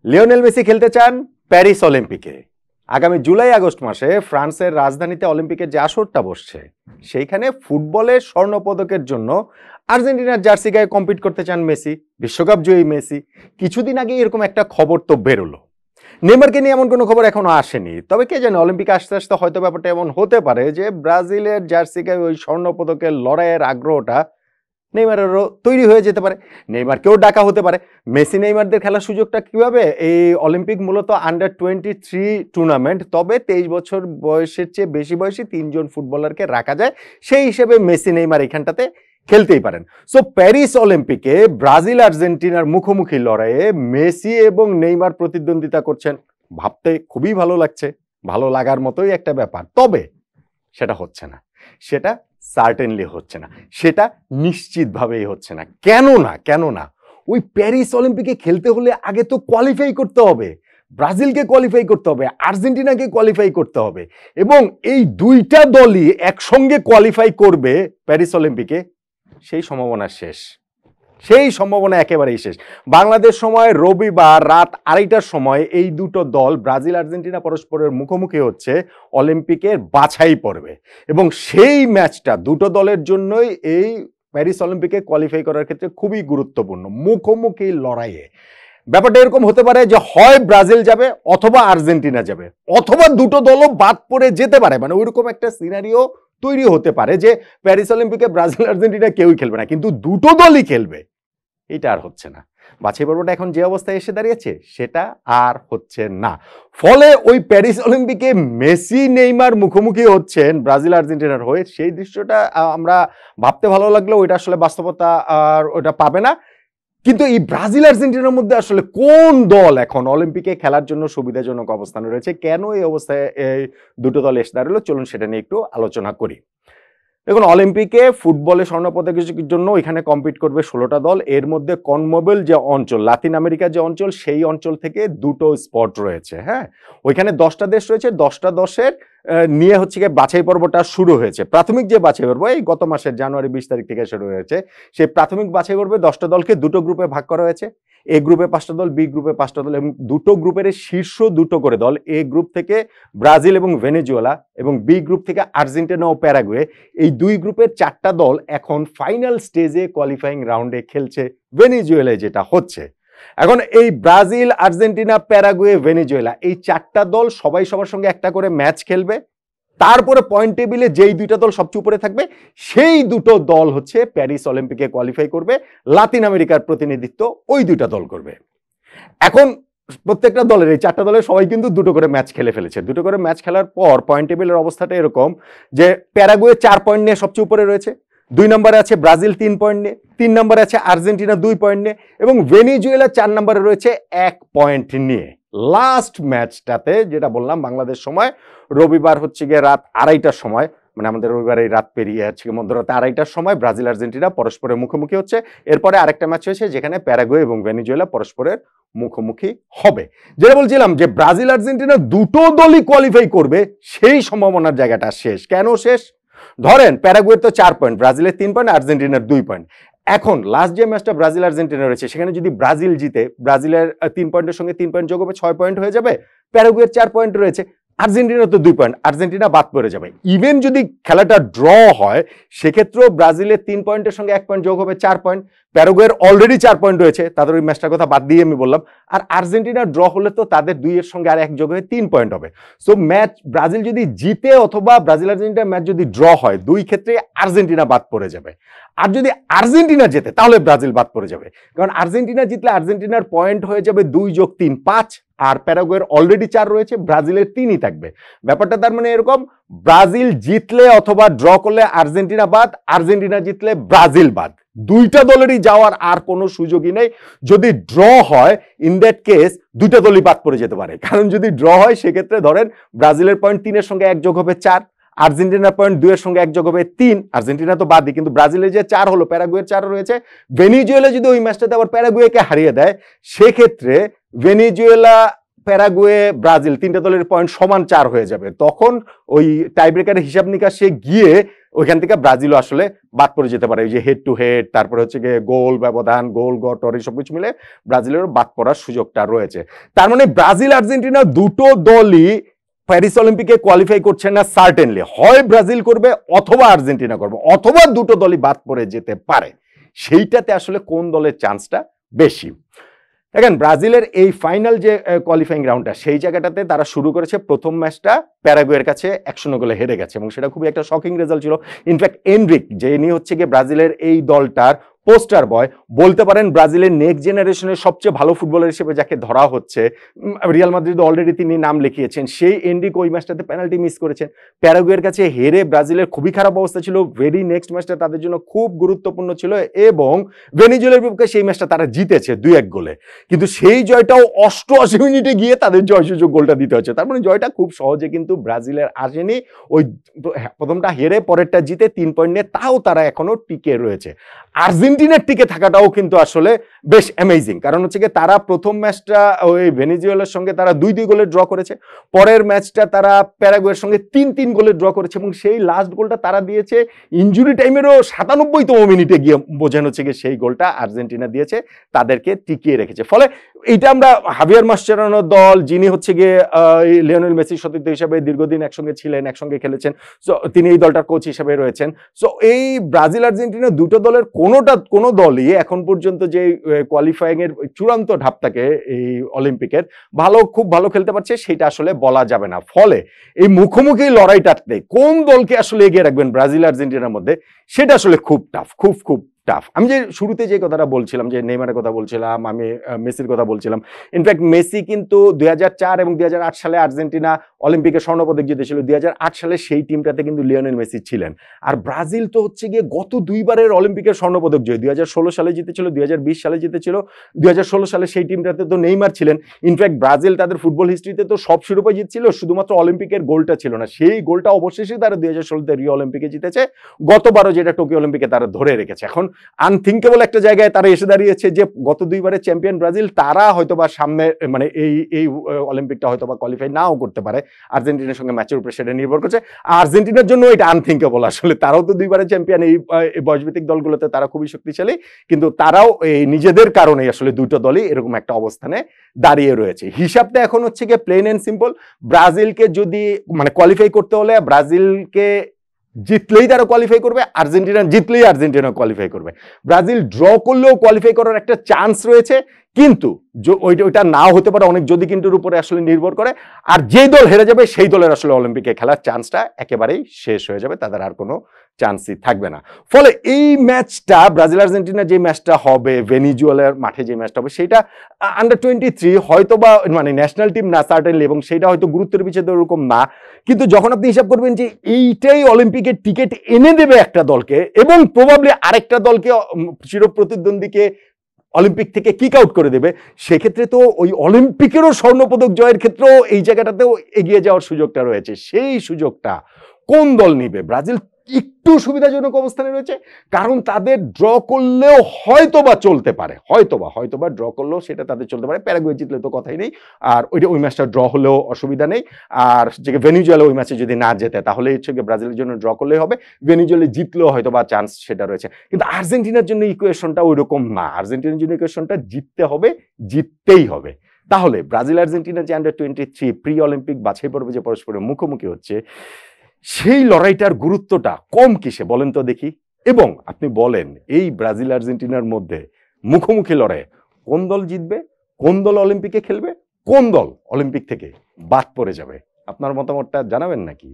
Lionel Messi খেলতে চান Paris অলিম্পিকে। আগামী জুলাই আগস্ট মাসে ফ্রান্সের রাজধানীতে অলিম্পিকের যে আসরটা বসছে সেইখানে ফুটবলের স্বর্ণপদকের জন্য আর্জেন্টিনার জার্সি গায়ে কম্পিট করতে চান মেসি, বিশ্বকাপ জয়ী মেসি। কিছুদিন আগে এরকম একটা খবর তো বেরোলো। নেইমারকে নিয়ে এমন কোনো খবর এখনো আসেনি, তবে কে জানে অলিম্পিকে আসতে আসতে হয়তো ব্যাপারটা এমন হতে পারে যে ব্রাজিলের জার্সি গায়ে ওই স্বর্ণপদকের লড়াইয়ের আগ্রহটা নেইমারেরও তৈরি হয়ে যেতে পারে, নেইমারকেও ডাকা হতে পারে। মেসি নেইমারদের খেলার সুযোগটা কিভাবে? এই অলিম্পিক মূলত আন্ডার-23 টুর্নামেন্ট, তবে 23 বছর বয়সের চেয়ে বেশি বয়সী 3 জন ফুটবলারকে রাখা যায়, সেই হিসেবে মেসি নেইমার এখানটাতে খেলতেই পারেন। সো প্যারিস অলিম্পিকে ব্রাজিল আর্জেন্টিনার মুখোমুখি লড়াইয়ে মেসি এবং নেইমার প্রতিদ্বন্দ্বিতা করছেন, ভাবতে খুবই ভালো লাগছে, ভালো লাগার মতোই একটা ব্যাপার। তবে সেটা হচ্ছে না, সেটা সার্টেনলি হচ্ছে না, সেটা নিশ্চিতভাবেই হচ্ছে না। কেন না ওই প্যারিস অলিম্পিকে খেলতে হলে আগে তো কোয়ালিফাই করতে হবে, ব্রাজিলকে কোয়ালিফাই করতে হবে, আর্জেন্টিনাকে কোয়ালিফাই করতে হবে, এবং এই দুইটা দলই একসঙ্গে কোয়ালিফাই করবে প্যারিস অলিম্পিকে, সেই সম্ভাবনা শেষ, সেই সম্ভাবনা একেবারেই শেষ। বাংলাদেশ সময় রবিবার রাত 2:30টার সময় এই দুটো দল ব্রাজিল আর্জেন্টিনা পরস্পরের মুখোমুখি হচ্ছে অলিম্পিকের বাছাই পর্বে, এবং সেই ম্যাচটা দুটো দলের জন্যই এই প্যারিস অলিম্পিকে কোয়ালিফাই করার ক্ষেত্রে খুবই গুরুত্বপূর্ণ। মুখোমুখি লড়াইয়ে ব্যাপারটা এরকম হতে পারে যে হয় ব্রাজিল যাবে অথবা আর্জেন্টিনা যাবে, অথবা দুটো দলও বাদ পড়ে যেতে পারে, মানে ওইরকম একটা সিনারিও তৈরি হতে পারে যে প্যারিস অলিম্পিকে ব্রাজিল আর্জেন্টিনা কেউই খেলবে না, কিন্তু দুটো দলই খেলবে। এটা আর হচ্ছে না। বাছাই পর্বটা এখন যে অবস্থায় এসে দাঁড়িয়েছে সেটা আর হচ্ছে না। ফলে ওই প্যারিস অলিম্পিকে মেসি নেইমার মুখোমুখি হচ্ছেন ব্রাজিল আর্জেন্টিনার হয়ে, সেই দৃশ্যটা আমরা ভাবতে ভালো লাগলেও ওইটা আসলে বাস্তবতা আর ওইটা পাবে না। কিন্তু এই ব্রাজিল আর্জেন্টিনার মধ্যে আসলে কোন দল এখন অলিম্পিকে খেলার জন্য সুবিধাজনক অবস্থানে রয়েছে, কেন এই অবস্থায় এই দুটো দল এসে দাঁড়ালো, চলুন সেটা নিয়ে একটু আলোচনা করি। দেখুন, অলিম্পিকে ফুটবলে স্বর্ণপদকের জন্য এখানে কম্পিট করবে 16টা দল। এর মধ্যে কনমেবল যে অঞ্চল, লাতিন আমেরিকার যে অঞ্চল, সেই অঞ্চল থেকে দুটো স্পট রয়েছে। হ্যাঁ, ওইখানে 10টা দেশ রয়েছে, 10টা দেশের নিয়ে হচ্ছে গিয়ে বাছাই পর্বটা শুরু হয়েছে। প্রাথমিক যে বাছাই পর্ব এই গত মাসের জানুয়ারি 20 তারিখ থেকে শুরু হয়েছে, সেই প্রাথমিক বাছাই পর্বে 10টা দলকে দুটো গ্রুপে ভাগ করা হয়েছে। এ গ্রুপে 5টা দল, বি গ্রুপে 5টা দল, এবং দুটো গ্রুপের শীর্ষ দুটো করে দল, এ গ্রুপ থেকে ব্রাজিল এবং ভেনেজুয়েলা, এবং বি গ্রুপ থেকে আর্জেন্টিনা ও প্যারাগুয়ে, এই দুই গ্রুপের 4টা দল এখন ফাইনাল স্টেজে কোয়ালিফাইং রাউন্ডে খেলছে ভেনেজুয়েলায় যেটা হচ্ছে। এখন এই ব্রাজিল, আর্জেন্টিনা, প্যারাগুয়ে, ভেনেজুয়েলা এই 4টা দল সবাই সবার সঙ্গে একটা করে ম্যাচ খেলবে। তারপরে পয়েন্ট টেবিলে যেই দুইটা দল সবচেয়ে উপরে থাকবে সেই দুটো দল হচ্ছে প্যারিস অলিম্পিকে কোয়ালিফাই করবে। লাতিন আমেরিকার প্রতিনিধিত্ব ওই দুইটা দল করবে। এখন প্রত্যেকটা দলের, এই 4টা দলের সবাই কিন্তু দুটো করে ম্যাচ খেলে ফেলেছে। দুটো করে ম্যাচ খেলার পর পয়েন্ট টেবিলের অবস্থাটা এরকম যে প্যারাগুয়ে 4 পয়েন্ট নিয়ে সবচেয়ে উপরে রয়েছে, 2 নম্বরে আছে ব্রাজিল 3 পয়েন্ট নিয়ে, 3 নম্বরে আছে আর্জেন্টিনা 2 পয়েন্ট নিয়ে, এবং ভেনেজুয়েলা 4 নম্বরে রয়েছে 1 পয়েন্ট নিয়ে। লাস্ট ম্যাচটাতে যেটা বললাম বাংলাদেশ সময় রবিবার হচ্ছে গিয়ে রাত 2:30টার সময়, মানে আমাদের রবিবার এই রাত পেরিয়ে আছে মধ্যরাতে 2:30টার সময় ব্রাজিল আর্জেন্টিনা পরস্পরের মুখোমুখি হচ্ছে। এরপরে আরেকটা ম্যাচ হয়েছে যেখানে প্যারাগুয়ে এবং ভেনেজুয়েলা পরস্পরের মুখোমুখি হবে। যেটা বলছিলাম যে ব্রাজিল আর্জেন্টিনা দুটো দলই কোয়ালিফাই করবে, সেই সম্ভাবনার জায়গাটা শেষ। কেন শেষ? ধরেন প্যারাগুয়ের তো 4 পয়েন্ট, ব্রাজিলের 3 পয়েন্ট, আর্জেন্টিনার 2 পয়েন্ট। এখন লাস্ট যে ম্যাচটা ব্রাজিল আর্জেন্টিনা রয়েছে সেখানে যদি ব্রাজিল জিতে, ব্রাজিলের 3 পয়েন্টের সঙ্গে 3 পয়েন্ট যোগ হবে, 6 পয়েন্ট হয়ে যাবে। প্যারাগুয়ের 4 পয়েন্ট রয়েছে, আর্জেন্টিনা তো 2 পয়েন্ট, আর্জেন্টিনা বাদ পড়ে যাবে। ইভেন যদি খেলাটা ড্র হয় সেক্ষেত্রেও ব্রাজিলের 3 পয়েন্টের সঙ্গে 1 পয়েন্ট যোগ হবে, 4 পয়েন্ট। প্যারাগুয়ের অলরেডি 4 পয়েন্ট রয়েছে, তাদের ওই ম্যাচটার কথা বাদ দিয়ে আমি বললাম। আর আর্জেন্টিনা ড্র হলে তো তাদের 2 এর সঙ্গে আর 1 যোগ হয়ে 3 পয়েন্ট হবে। সো ম্যাচ ব্রাজিল যদি জিতে অথবা ব্রাজিল আর্জেন্টিনা ম্যাচ যদি ড্র হয়, দুই ক্ষেত্রে আর্জেন্টিনা বাদ পড়ে যাবে। আর যদি আর্জেন্টিনা জেতে তাহলে ব্রাজিল বাদ পড়ে যাবে, কারণ আর্জেন্টিনা জিতলে আর্জেন্টিনার পয়েন্ট হয়ে যাবে 2 যোগ 3 5, আর প্যারাগুয়ের অলরেডি 4 রয়েছে, ব্রাজিলের 3ই থাকবে। ব্যাপারটা তার মানে এরকম, ব্রাজিল জিতলে অথবা ড্র করলে আর্জেন্টিনা বাদ, আর্জেন্টিনা জিতলে ব্রাজিল বাদ। দুইটা দলেরই যাওয়ার আর কোনো সুযোগই নেই। যদি ড্র হয় ইন দ্যাট কেস দুইটা দলই বাদ পড়ে যেতে পারে, কারণ যদি ড্র হয় সেক্ষেত্রে ধরেন ব্রাজিলের পয়েন্ট 3 এর সঙ্গে 1 যোগ হবে 4, আর্জেন্টিনার পয়েন্ট 2 এর সঙ্গে 1 যোগ হবে 3, আর্জেন্টিনা তো বাদই, কিন্তু ব্রাজিলের যে 4 হলো, প্যারাগুয়ের 4 রয়েছে। ভেনেজুয়েলা যদি ওই ম্যাচটাতে আবার প্যারাগুয়েকে হারিয়ে দেয় সেক্ষেত্রে ভেনেজুয়েলা, প্যারাগুয়ে, ব্রাজিল 3টে দলের পয়েন্ট সমান 4 হয়ে যাবে। তখন ওই টাইব্রেকারের হিসাব নিকাশে গিয়ে ওইখান থেকে ব্রাজিলও আসলে বাদ পড়ে যেতে পারে। এই যে হেড টু হেড, তারপরে হচ্ছে গিয়ে গোল ব্যবধান, গোল গটর, এই সবকিছু মিলে ব্রাজিলেরও বাদ পড়ার সুযোগটা রয়েছে। তার মানে ব্রাজিল আর্জেন্টিনা দুটো দলই প্যারিস অলিম্পিকে কোয়ালিফাই করছে না সার্টেনলি। হয় ব্রাজিল করবে অথবা আর্জেন্টিনা করবে, অথবা দুটো দলই বাদ পড়ে যেতে পারে। সেইটাতে আসলে কোন দলের চান্সটা বেশি? দেখেন, ব্রাজিলের এই ফাইনাল যে কোয়ালিফাইং রাউন্ডটা, সেই জায়গাটাতে তারা শুরু করেছে প্রথম ম্যাচটা প্যারাগুয়ের কাছে 1-0 গোলে হেরে গেছে, এবং সেটা খুবই একটা শকিং রেজাল্ট ছিল। ইনফ্যাক্ট এনরিক, যে ইনি হচ্ছে গিয়ে ব্রাজিলের এই দলটার পোস্টার বয়, বলতে পারেন ব্রাজিলের নেক্সট জেনারেশনের সবচেয়ে ভালো ফুটবলার হিসেবে যাকে ধরা হচ্ছে, রিয়াল মাদ্রিদ অলরেডি তিনি নাম লিখিয়েছেন, সেই এনরিক ওই ম্যাচটাতে পেনাল্টি মিস করেছেন। প্যারাগুয়ের কাছে হেরে ব্রাজিলের খুবই খারাপ অবস্থা ছিল। ভেরি নেক্সট ম্যাচটা তাদের জন্য খুব গুরুত্বপূর্ণ ছিল, এবং ভেনিজুয়েলার বিপক্ষে সেই ম্যাচটা তারা জিতেছে 2-1 গোলে। কিন্তু সেই জয়টাও 88 মিনিটে গিয়ে তাদের জয় সুযোগ গোলটা দিতে হচ্ছে। তার মানে জয়টা খুব সহজে কিন্তু ব্রাজিলের আসেনি। ওই প্রথমটা হেরে পরেরটা জিতে 3 পয়েন্ট নিয়ে তাও তারা এখনো টিকে রয়েছে। আর্জেন্টিনার টিকে থাকাটাও কিন্তু আসলে বেশ অ্যামেজিং, কারণ হচ্ছে কি তারা প্রথম ম্যাচটা ওই ভেনিজুয়েলার সঙ্গে তারা 2-2 গোলে ড্র করেছে, পরের ম্যাচটা তারা প্যারাগুয়ের সঙ্গে 3-3 গোলে ড্র করেছে, এবং সেই লাস্ট গোলটা তারা দিয়েছে ইনজুরি টাইমেরও 97তম মিনিটে গিয়ে। বোঝানো হচ্ছে গিয়ে সেই গোলটা আর্জেন্টিনা দিয়েছে, তাদেরকে টিকিয়ে রেখেছে। ফলে এটা আমরা হাভিয়ার মাসচেরানোর দল, যিনি হচ্ছে গিয়ে লিওনেল মেসির সতীর্থ হিসাবে দীর্ঘদিন একসঙ্গে ছিলেন, একসঙ্গে খেলেছেন, সো তিনি এই দলটার কোচ হিসেবে রয়েছেন। সো এই ব্রাজিল আর্জেন্টিনা দুটো দলের কোনো দলই এখন পর্যন্ত যে কোয়ালিফাইং এর চূড়ান্ত ধাপটাকে এই অলিম্পিকের খুব ভালো খেলতে পারছে সেটা আসলে বলা যাবে না। ফলে এই মুখোমুখি লড়াইটাতে কোন দলকে আসলে এগিয়ে রাখবেন ব্রাজিল আর্জেন্টিনার মধ্যে, সেটা আসলে খুব টাফ, খুব টাফ। আমি যে শুরুতে যে কথাটা বলছিলাম, যে নেইমারের কথা বলছিলাম, আমি মেসির কথা বলছিলাম। ইনফ্যাক্ট মেসি কিন্তু 2004 এবং 2008 সালে আর্জেন্টিনা অলিম্পিকে স্বর্ণপদক জিতেছিল। 2008 সালে সেই টিমটাতে কিন্তু লিওনেল মেসি ছিলেন। আর ব্রাজিল তো হচ্ছে গিয়ে গত দুইবারের অলিম্পিকের স্বর্ণপদক জয়ী, 2016 সালে জিতেছিল, 2020 সালে জিতেছিল। 2016 সালে সেই টিমটাতে তো নেইমার ছিলেন। ইনফ্যাক্ট ব্রাজিল তাদের ফুটবল হিস্ট্রিতে তো সব শিরোপা জিতছিল, শুধুমাত্র অলিম্পিকের গোলটা ছিল না। সেই গোলটা অবশেষে তারা 2016তে রিও অলিম্পিকে জিতেছে, গতবারও যেটা টোকিও অলিম্পিকে তারা ধরে রেখেছে। এখন আনথিঙ্কেবল একটা জায়গায় তারা এসে দাঁড়িয়েছে যে গত দুইবারের চ্যাম্পিয়ন ব্রাজিল, তারা হয়তোবা সামনে মানে এই অলিম্পিকটা হয়তোবা কোয়ালিফাই নাও করতে পারে। আর্জেন্টিনার সঙ্গে ম্যাচের উপরে সেটা নির্ভর করছে। আর্জেন্টিনার জন্য এটা আনথিঙ্কেবল আসলে, তারাও তো দুইবারের চ্যাম্পিয়ন। এই বয়সভিত্তিক দলগুলোতে তারা খুবই শক্তিশালী, কিন্তু তারাও এই নিজেদের কারণেই আসলে দুটো দলই এরকম একটা অবস্থানে দাঁড়িয়ে রয়েছে। হিসাবটা এখন হচ্ছে গিয়ে প্লেন এন্ড সিম্পল। ব্রাজিলকে যদি মানে কোয়ালিফাই করতে হলে ব্রাজিলকে জিতলেই তারা কোয়ালিফাই করবে, আর্জেন্টিনা জিতলেই আর্জেন্টিনা কোয়ালিফাই করবে। ব্রাজিল ড্র করলেও কোয়ালিফাই করার একটা চান্স রয়েছে, কিন্তু ওইটা নাও হতে পারে, অনেক যদি কিন্তুর উপরে আসলে নির্ভর করে। আর যেই দল হেরে যাবে সেই দলের আসলে অলিম্পিকে খেলার চান্সটা একেবারেই শেষ হয়ে যাবে, তাদের আর কোনো চান্সই থাকবে না। ফলে এই ম্যাচটা ব্রাজিল আর্জেন্টিনা যে ম্যাচটা হবে, ভেনিজুয়েলার মাঠে যে ম্যাচটা হবে, সেটা আন্ডার-23 হয়তো বা মানে ন্যাশনাল টিম না সার্টেনলি, এবং সেটা হয়তো গুরুত্বের বিষয় ওরকম না। কিন্তু যখন আপনি হিসাব করবেন যে এইটাই অলিম্পিকের টিকিট এনে দেবে একটা দলকে, এবং প্রবাবলি আরেকটা দলকে চিরপ্রতিদ্বন্দ্বীকে অলিম্পিক থেকে কিক আউট করে দেবে, সেক্ষেত্রে তো ওই অলিম্পিকেরও স্বর্ণপদক জয়ের ক্ষেত্রেও এই জায়গাটাতেও এগিয়ে যাওয়ার সুযোগটা রয়েছে। সেই সুযোগটা কোন দল নিবে? ব্রাজিল একটু সুবিধাজনক অবস্থানে রয়েছে, কারণ তাদের ড্র করলেও হয়তোবা চলতে পারে, হয়তোবা ড্র করলেও সেটা তাদের চলতে পারে। প্যারাগুয়ে জিতলে তো কথাই নেই, আর ওই ম্যাচটা ড্র হলেও অসুবিধা নেই। আর যে ভেনিজুয়েলা ওই ম্যাচে যদি না জেতে, তাহলে হচ্ছে ব্রাজিলের জন্য ড্র করলেই হবে, ভেনিজুয়েলা জিতলেও হয়তোবা চান্স সেটা রয়েছে। কিন্তু আর্জেন্টিনার জন্য ইকুয়েশনটা ওই রকম না। আর্জেন্টিনার জন্য ইকুয়েশনটা জিততে হবে, জিততেই হবে। তাহলে ব্রাজিল আর্জেন্টিনা যে আন্ডার-23 প্রি অলিম্পিক বাছাই পর্বে যে পরস্পরের মুখোমুখি হচ্ছে, সেই লড়াইটার গুরুত্বটা কম কিসে বলেন তো দেখি? এবং আপনি বলেন, এই ব্রাজিল আর্জেন্টিনার মধ্যে মুখোমুখি লড়াই কোন দল জিতবে, কোন দল অলিম্পিকে খেলবে, কোন দল অলিম্পিক থেকে বাদ পড়ে যাবে? আপনার মতামতটা জানাবেন নাকি?